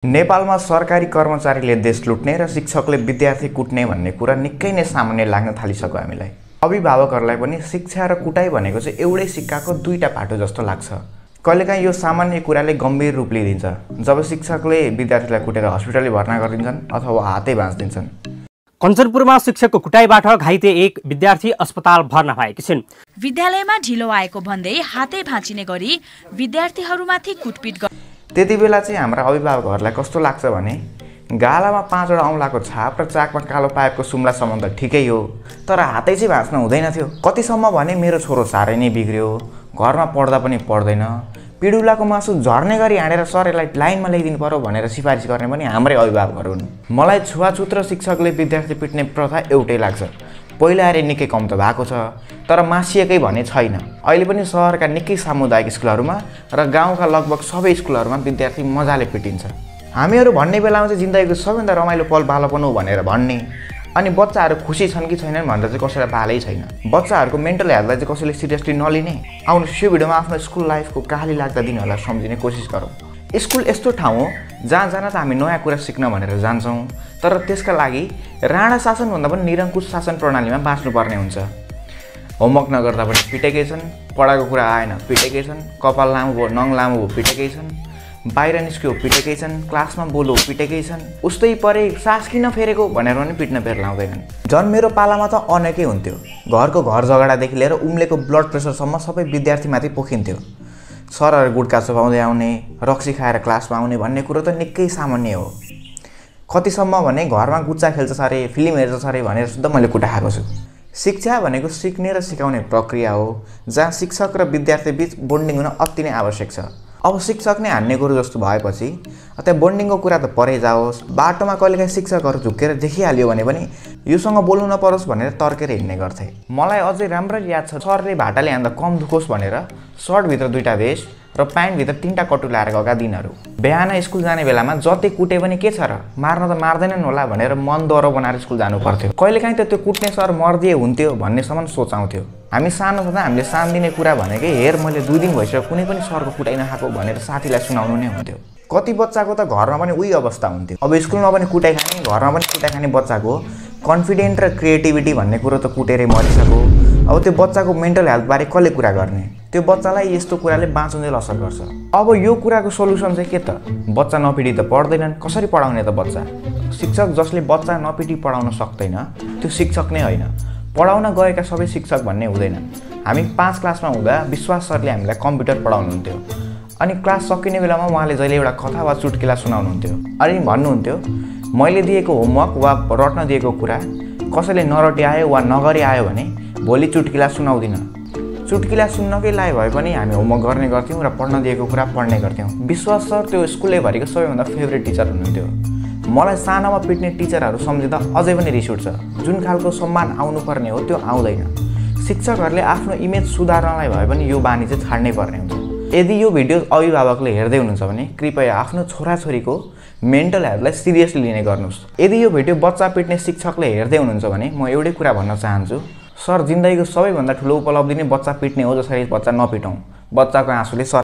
नेपालमा सरकारी कर्मचारीले देश लुट्ने र शिक्षकले विद्यार्थी कुट्ने भन्ने कुरा निकै नै सामान्य लाग्न थालिसक्यो हामीलाई। अभिभावकहरूलाई पनि शिक्षा र कुटाई भनेको चाहिँ एउटै सिक्काको दुईटा पाटो जस्तो लाग्छ। कहिलेकाहीँ यो सामान्य कुराले गम्भीर रूप लिइदिन्छ जब शिक्षकले विद्यार्थीलाई कुटेर हस्पिटलले भर्ना गरिदिन्छन् अथवा हातै भाँच्दिन्छन्। कञ्चनपुरमा शिक्षकको कुटाईबाट घाइते एक विद्यार्थी अस्पताल भर्ना भएकी छिन्। विद्यालयमा ढिलो आएको भन्दै हातै भाँचिने गरी विद्यार्थीहरूमाथि कुटपिट। त्यति बेला चाहिँ हाम्रा अभिभावकहरूलाई कस्तो लाग्छ भने गालामा 5वटा औँलाको छाप र चाकमा कालो पाइपको सुम्लासम्म त ठिकै हो, तर हातै चाहिँ भाँच्न हुँदैन थियो। कतिसम्म भने मेरो छोरो साह्रै नै बिग्रियो, घरमा पढ्दा पनि पढ्दैन, पिडुलाको मासु झर्ने गरी हानेर सर यसलाई लाइनमा ल्याइदिनु पर्यो भनेर सिफारिस गर्ने पनि हाम्रै अभिभावकहरू हुन्। मलाई छुवाछुत र शिक्षकले विद्यार्थी पिट्ने प्रथा एउटै लाग्छ। पहिला आएर निकै कम त भएको छ, तर मासिएकै भने छैन। अहिले पनि सहरका निकै सामुदायिक स्कुलहरूमा र गाउँका लगभग सबै स्कुलहरूमा विद्यार्थी मजाले पिटिन्छ। हामीहरू भन्ने बेलामा चाहिँ जिन्दगीको सबैभन्दा रमाइलो पल बालपन हो भनेर भन्ने, अनि बच्चाहरू खुसी छन् कि छैनन् भनेर चाहिँ कसैलाई बालै छैन। बच्चाहरूको मेन्टल हेल्थलाई चाहिँ कसैले सिरियसली नलिने। आउनुहोस् यो भिडियोमा आफ्नो स्कुल लाइफको कहाली लाग्दा दिनहरूलाई सम्झिने कोसिस गरौँ। स्कुल यस्तो ठाउँ हो जहाँ जान त हामी नयाँ कुरा सिक्न भनेर जान्छौँ, तर त्यसका लागि राणा शासनभन्दा पनि निरङ्कुश शासन प्रणालीमा बाँच्नुपर्ने हुन्छ। होमवर्क नगर्दा पनि पिटेकै छन्, पढाएको कुरा आएन पिटेकै छन्, कपाल लामो भयो नङ लामो भयो पिटेकै छन्, बाहिर निस्क्यो पिटेकै छन्, क्लासमा बोलो पिटेकै छन्, उस्तै परे सास किन फेरेको भनेर पनि पिट्न फेर लाउँदैनन्। झन् मेरो पालामा त अनेकै हुन्थ्यो। घरको घर झगडादेखि लिएर उम्लेको ब्लड प्रेसरसम्म सबै विद्यार्थीमाथि पोखिन्थ्यो। सरहरू गुड्का चबाउँदै आउने, रक्सी खाएर क्लासमा आउने भन्ने कुरो त निकै सामान्य हो। कतिसम्म भने घरमा गुच्चा खेल्छ अरे, फिल्म हेर्छ अरे भनेर सुद्धा मैले कुटा खाएको छु। शिक्षा भनेको सिक्ने र सिकाउने प्रक्रिया हो जहाँ शिक्षक र विद्यार्थी बीच बोन्डिङ हुन अति नै आवश्यक छ। अब शिक्षक नै हान्ने कुरो जस्तो भएपछि त्यहाँ बोन्डिङको कुरा त परै जाओस्। बाटोमा कहिलेकाहीँ शिक्षकहरू झुक्केर देखिहाल्यो भने पनि योसँग बोल्नु नपरोस् भनेर तर्केर हिँड्ने गर्थे। मलाई अझै राम्ररी याद छ, सरले भाटाले हान्दा कम दुखोस् भनेर सर्टभित्र 2टा भेस्ट र प्यान्टभित्र 3टा कटु लाएर गएका दिनहरू। बिहान स्कुल जाने बेलामा जति कुटे पनि के छ र, मार्न त मार्दैनन् होला भनेर मन दरो बनाएर स्कुल जानु पर्थ्यो। कहिलेकाहीँ त त्यो कुट्ने सर मर्दिए हुन्थ्यो भन्नेसम्म सोचाउँथ्यो। हामी सानो छँदा हामीले सान्दिने कुरा भनेकै हेर मैले 2 दिन भइसक्यो कुनै पनि सरको कुटाइ नखाएको भनेर साथीलाई सुनाउनु नै हुन्थ्यो। कति बच्चाको त घरमा पनि उही अवस्था हुन्थ्यो। अब स्कुलमा पनि कुटाइ खाने, घरमा पनि कुटाइ खाने बच्चाको कन्फिडेन्ट र क्रिएटिभिटी भन्ने कुरो त कुटेरै मरिसक्यो। अब त्यो बच्चाको मेन्टल हेल्थबारे कसले कुरा गर्ने? त्यो बच्चालाई यस्तो कुराले बाँचुन्जेल असर गर्छ। अब यो कुराको सोल्युसन चाहिँ के त? बच्चा नपिटी त पढ्दैनन्, कसरी पढाउने त बच्चा? शिक्षक जसले बच्चा नपिटी पढाउन सक्दैन त्यो शिक्षक नै होइन। पढाउन गएका सबै शिक्षक भन्ने हुँदैन। हामी 5 क्लासमा हुँदा विश्वास सरले हामीलाई कम्प्युटर पढाउनुहुन्थ्यो, अनि क्लास सकिने बेलामा उहाँले जहिले एउटा कथा वा चुट्किला सुनाउनुहुन्थ्यो। अनि भन्नुहुन्थ्यो मैले दिएको होमवर्क वा रट्न दिएको कुरा कसैले नरटी आयो वा नगरी आयो भने भोलि चुट्किला सुनाउँदिन। चुट्किला सुन्नकै लागि भए पनि हामी होमवर्क गर्ने गर्थ्यौँ र पढ्न दिएको कुरा पढ्ने गर्थ्यौँ। विश्वास सर त्यो स्कुलैभरिको सबैभन्दा फेभरेट टिचर हुनुहुन्थ्यो। मलाई सानोमा पिट्ने टिचरहरू सम्झिँदा अझै पनि रिस उठ्छ। जुन खालको सम्मान आउनुपर्ने हो त्यो आउँदैन। शिक्षकहरूले आफ्नो इमेज सुधार्नलाई भए पनि यो बानी चाहिँ छाड्नै पर्ने हुन्छ। यदि यो भिडियो अभिभावकले हेर्दै हुनुहुन्छ भने कृपया आफ्नो छोराछोरीको मेन्टल हेल्थलाई सिरियसली लिने गर्नुहोस्। यदि यो भिडियो बच्चा पिट्ने शिक्षकले हेर्दै हुनुहुन्छ भने म एउटै कुरा भन्न चाहन्छु, सर जिन्दगीको सबैभन्दा ठुलो उपलब्धि नै बच्चा पिट्ने हो, जसरी बच्चा नपिटौँ। बच्चाको आँसुले